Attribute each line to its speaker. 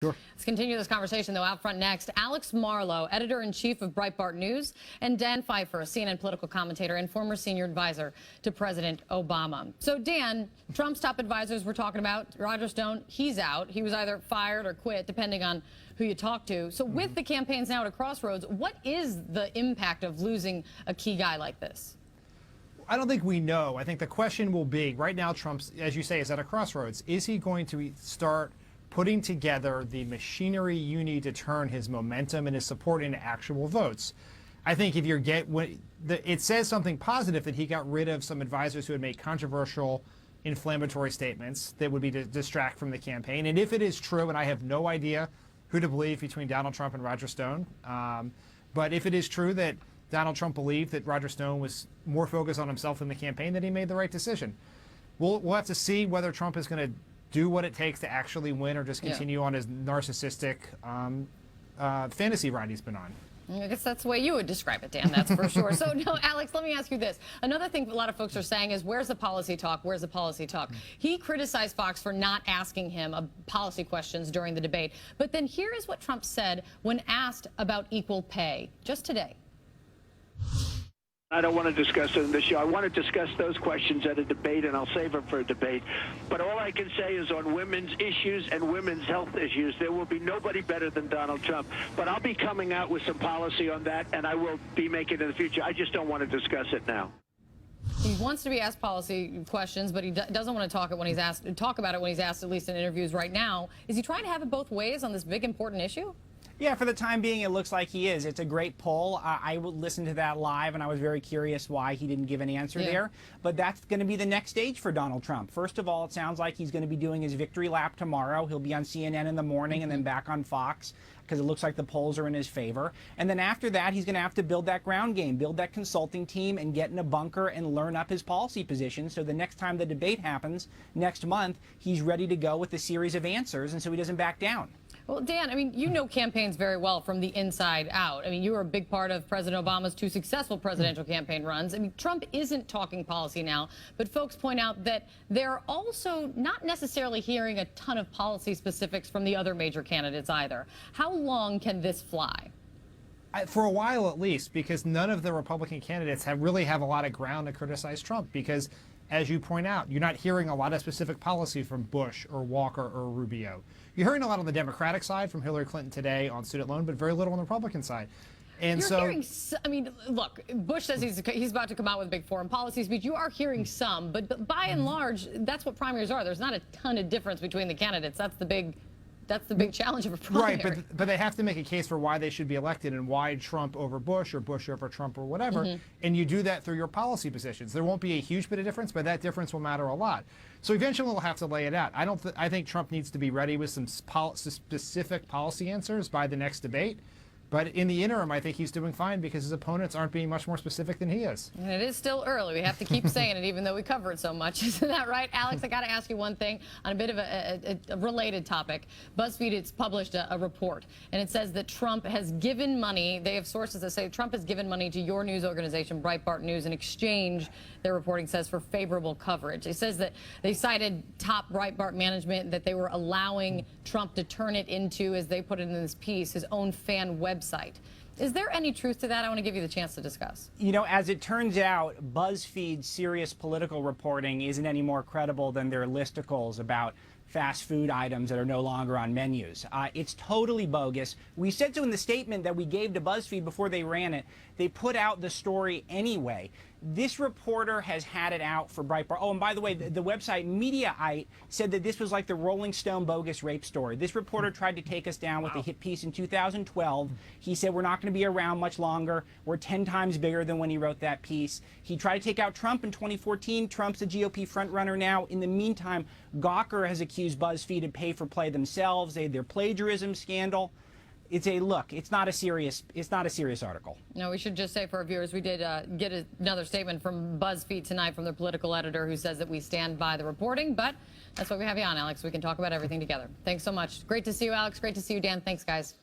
Speaker 1: Sure.
Speaker 2: Let's continue this conversation, though. Out front next, Alex Marlow, editor-in-chief of Breitbart News, and Dan Pfeiffer, a CNN political commentator and former senior advisor to President Obama. So, Dan, Trump's top advisors we're talking about, Roger Stone, he's out. He was either fired or quit, depending on who you talk to. So with the campaigns now at a crossroads, what is the impact of losing a key guy like this?
Speaker 1: I don't think we know. I think the question will be, right now Trump's, as you say, is at a crossroads. Is he going to start putting together the machinery you need to turn his momentum and his support into actual votes? I think if you're it says something positive that he got rid of some advisors who had made controversial, inflammatory statements that would be to distract from the campaign. And if it is true, and I have no idea who to believe between Donald Trump and Roger Stone, but if it is true that Donald Trump believed that Roger Stone was more focused on himself in the campaign, that he made the right decision. We'll have to see whether Trump is going to do what it takes to actually win or just continue on his narcissistic fantasy ride he's been on.
Speaker 2: I guess that's the way you would describe it, Dan, that's for sure. So, no, Alex, let me ask you this. Another thing a lot of folks are saying is, where's the policy talk? Where's the policy talk? He criticized Fox for not asking him policy questions during the debate. But then here is what Trump said when asked about equal pay just today.
Speaker 3: I don't want to discuss it in this show. I want to discuss those questions at a debate, and I'll save them for a debate. But all I can say is on women's issues and women's health issues, there will be nobody better than Donald Trump. But I'll be coming out with some policy on that, and I will be making it in the future. I just don't want to discuss it now.
Speaker 2: He wants to be asked policy questions, but he doesn't want to talk about it when he's asked, at least in interviews right now. Is he trying to have it both ways on this big, important issue?
Speaker 4: Yeah, for the time being, it looks like he is. It's a great poll. I listened to that live, and I was very curious why he didn't give an answer there. But that's going to be the next stage for Donald Trump. First of all, it sounds like he's going to be doing his victory lap tomorrow. He'll be on CNN in the morning and then back on Fox, because it looks like the polls are in his favor. And then after that, he's going to have to build that ground game, build that consulting team, and get in a bunker and learn up his policy position. So the next time the debate happens next month, he's ready to go with a series of answers, and so he doesn't back down.
Speaker 2: Well, Dan, I mean, you know campaigns very well from the inside out. I mean, you were a big part of President Obama's 2 successful presidential campaign runs. I mean, Trump isn't talking policy now, but folks point out that they're also not necessarily hearing a ton of policy specifics from the other major candidates either. How long can this fly?
Speaker 1: For a while at least, because none of the Republican candidates really have a lot of ground to criticize Trump, because as you point out, you're not hearing a lot of specific policy from Bush or Walker or Rubio. You're hearing a lot on the Democratic side from Hillary Clinton today on student loan, but very little on the Republican side. And
Speaker 2: you're hearing, I mean, look, Bush says he's about to come out with big foreign policy speech. You are hearing some, but by and large, that's what primaries are. There's not a ton of difference between the candidates. That's the big challenge of a primary.
Speaker 1: Right, but they have to make a case for why they should be elected and why Trump over Bush or Bush over Trump or whatever, and you do that through your policy positions. There won't be a huge bit of difference, but that difference will matter a lot. So eventually we'll have to lay it out. I think Trump needs to be ready with some specific policy answers by the next debate. But in the interim, I think he's doing fine because his opponents aren't being much more specific than he is.
Speaker 2: And it is still early. We have to keep saying it, even though we cover it so much. Isn't that right? Alex, I got to ask you one thing on a bit of a related topic. BuzzFeed has published a report, and it says that Trump has given money. They have sources that say Trump has given money to your news organization, Breitbart News, in exchange, their reporting says, for favorable coverage. It says that they cited top Breitbart management, that they were allowing Trump to turn it into, as they put it in this piece, his own fan website. Is there any truth to that? I want to give you the chance to discuss.
Speaker 4: You know, as it turns out, BuzzFeed's serious political reporting isn't any more credible than their listicles about fast food items that are no longer on menus. It's totally bogus. We said so in the statement that we gave to BuzzFeed before they ran it. They put out the story anyway. This reporter has had it out for Breitbart. Oh, and by the way, the website Mediaite said that this was like the Rolling Stone bogus rape story. This reporter tried to take us down with a hit piece in 2012. He said we're not going to be around much longer. We're 10 times bigger than when he wrote that piece. He tried to take out Trump in 2014. Trump's the GOP frontrunner now. In the meantime, Gawker has accused BuzzFeed of pay for play themselves. They had their plagiarism scandal. It's not a serious article.
Speaker 2: No, we should just say for our viewers, we did get another statement from BuzzFeed tonight from their political editor who says that we stand by the reporting, but that's why we have you on, Alex. We can talk about everything together. Thanks so much. Great to see you, Alex. Great to see you, Dan. Thanks, guys.